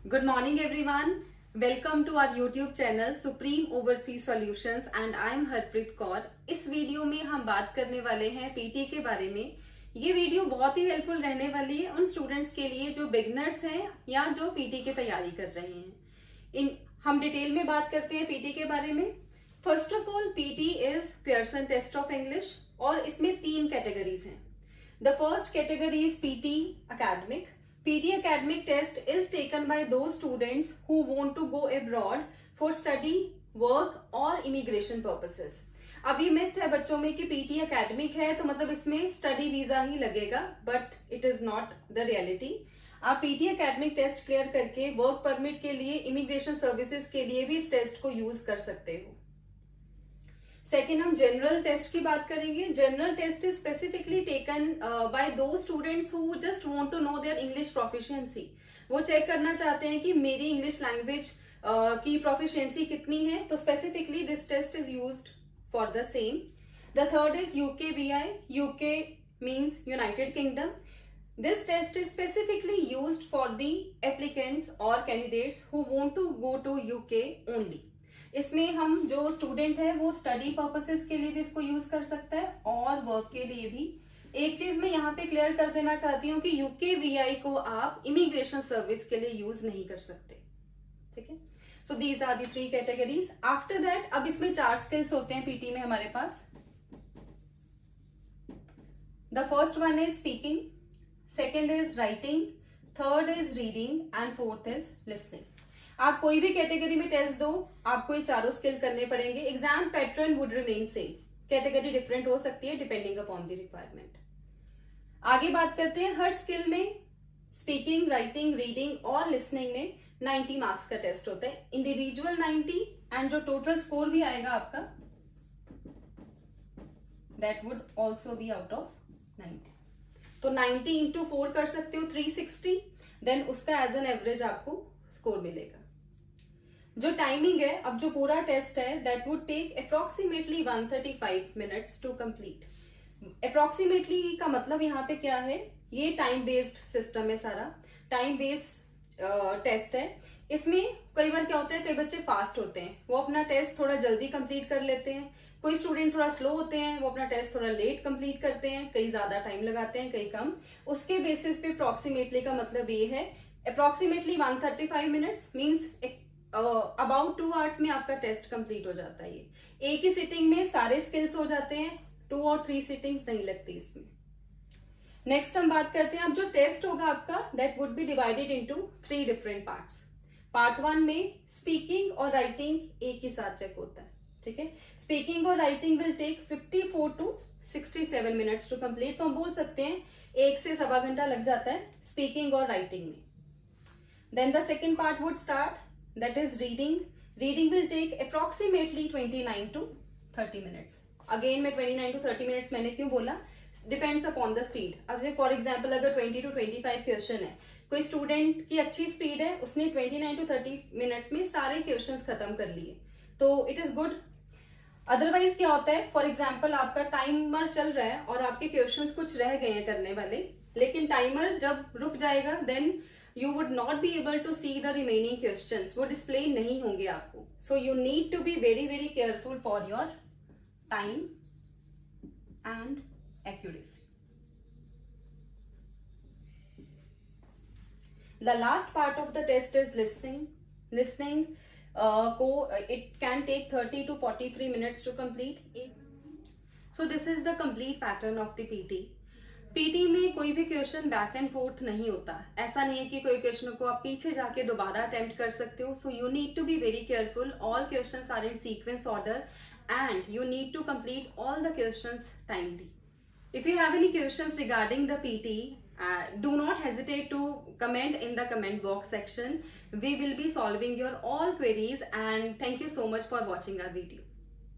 Good morning everyone. Welcome to our YouTube channel Supreme Overseas Solutions and I am Harpreet Kaur. इस video में हम बात करने वाले हैं पीटी के बारे में। ये वीडियो बहुत ही हेल्पफुल रहने वाली है उन स्टूडेंट्स के लिए जो बिगनर्स हैं या जो पीटी की तैयारी कर रहे हैं। हम डिटेल में बात करते हैं पीटी के बारे में। First of all PT is Pearson test of English और इसमें 3 कैटेगरीज हैं। The first category is PT academic. PT academic test is taken by those students who want to go abroad for study, work और immigration purposes. अब ये myth है बच्चों में कि PT academic है तो मतलब इसमें स्टडी वीजा ही लगेगा, but it is not the reality. आप PT academic टेस्ट क्लियर करके वर्क परमिट के लिए, इमिग्रेशन सर्विसेज के लिए भी इस टेस्ट को यूज कर सकते हो। सेकेंड, हम जनरल टेस्ट की बात करेंगे। General test is specifically taken by दो students who just want to know their English proficiency. वो चेक करना चाहते हैं कि मेरी इंग्लिश लैंग्वेज की प्रोफिशिएंसी कितनी है, तो specifically this test is used for the same. The third is UKVI। UK means United Kingdom. This test is specifically used for the applicants or candidates who want to go to UK only. इसमें हम जो student है वो study purposes के लिए भी इसको use कर सकता है और वर्क के लिए भी। एक चीज मैं यहाँ पे क्लियर कर देना चाहती हूँ कि UKVI को आप इमिग्रेशन सर्विस के लिए यूज नहीं कर सकते, ठीक है। So these are the 3 categories. After that अब इसमें 4 स्किल्स होते हैं पीटी में हमारे पास। The first one is speaking, second is writing, third is reading and fourth is listening. आप कोई भी कैटेगरी में टेस्ट दो, आपको ये चारों स्किल करने पड़ेंगे। Exam pattern would remain same, category different हो सकती है डिपेंडिंग अपॉन द रिक्वायरमेंट। आगे बात करते हैं, हर स्किल में स्पीकिंग, राइटिंग, रीडिंग और लिसनिंग में 90 मार्क्स का टेस्ट होता है। इंडिविजुअल 90 एंड जो टोटल स्कोर भी आएगा आपका that would also be out of 90। तो 90 इंटू 4 कर सकते हो 360, देन उसका एज एन एवरेज आपको स्कोर मिलेगा। जो टाइमिंग है, अब जो पूरा टेस्ट है that would take approximately 135 minutes to complete. Approximately का मतलब यहाँ पे क्या है, ये टाइम बेस्ड सिस्टम है, सारा टाइम बेस्ड टेस्ट है। इसमें कई बार क्या होता है, कई बच्चे फास्ट होते हैं, वो अपना टेस्ट थोड़ा जल्दी कंप्लीट कर लेते हैं। कोई स्टूडेंट थोड़ा स्लो होते हैं, वो अपना टेस्ट थोड़ा लेट कंप्लीट करते हैं, कई ज्यादा टाइम लगाते हैं, कई कम। उसके बेसिस पे अप्रोक्सीमेटली का मतलब ये है, approximately 135 minutes means about 2 hours में आपका टेस्ट कंप्लीट हो जाता है। ये एक ही सिटिंग में सारे स्किल्स हो जाते हैं, 2 और 3 सिटिंग्स नहीं लगती इसमें। नेक्स्ट हम बात करते हैं, अब जो टेस्ट होगा आपका that would be divided into 3 different parts. Part 1 में स्पीकिंग और राइटिंग एक ही साथ चेक होता है, ठीक है। स्पीकिंग और writing will take 54 to 67 minutes to complete. तो हम बोल सकते हैं 1 से सवा घंटा लग जाता है स्पीकिंग और राइटिंग में। Then the second part would start, that is reading. Reading will take approximately 29 to 30 minutes. Again मैं 29 to 30 minutes मैंने क्यों बोला, depends upon the speed. अब जैसे फॉर एग्जाम्पल अगर 20 to 25 क्वेश्चन है, कोई स्टूडेंट की अच्छी स्पीड है, उसने 29 to 30 मिनट्स में सारे क्वेश्चंस खत्म कर लिए, तो इट इज गुड। अदरवाइज क्या होता है, फॉर एग्जाम्पल आपका टाइमर चल रहा है और आपके क्वेश्चंस कुछ रह गए हैं करने वाले, लेकिन टाइमर जब रुक जाएगा then you would not be able to see the remaining questions, वो display नहीं होंगे आपको। So you need to be very very careful for your time and accuracy. The last part of the test is listening. Listening को it can take 30 to 43 minutes to complete. So this is the complete pattern of the PT. PT में कोई भी question back and fourth नहीं होता। ऐसा नहीं है कि कोई क्वेश्चन को आप पीछे जाके दोबारा अटेम्प्ट कर सकते हो। So you need to be very careful. All questions are in sequence order and you need to complete all the questions timely. If you have any questions regarding the PT, do not hesitate to comment in the comment box section. We will be solving your all queries and thank you so much for watching our video.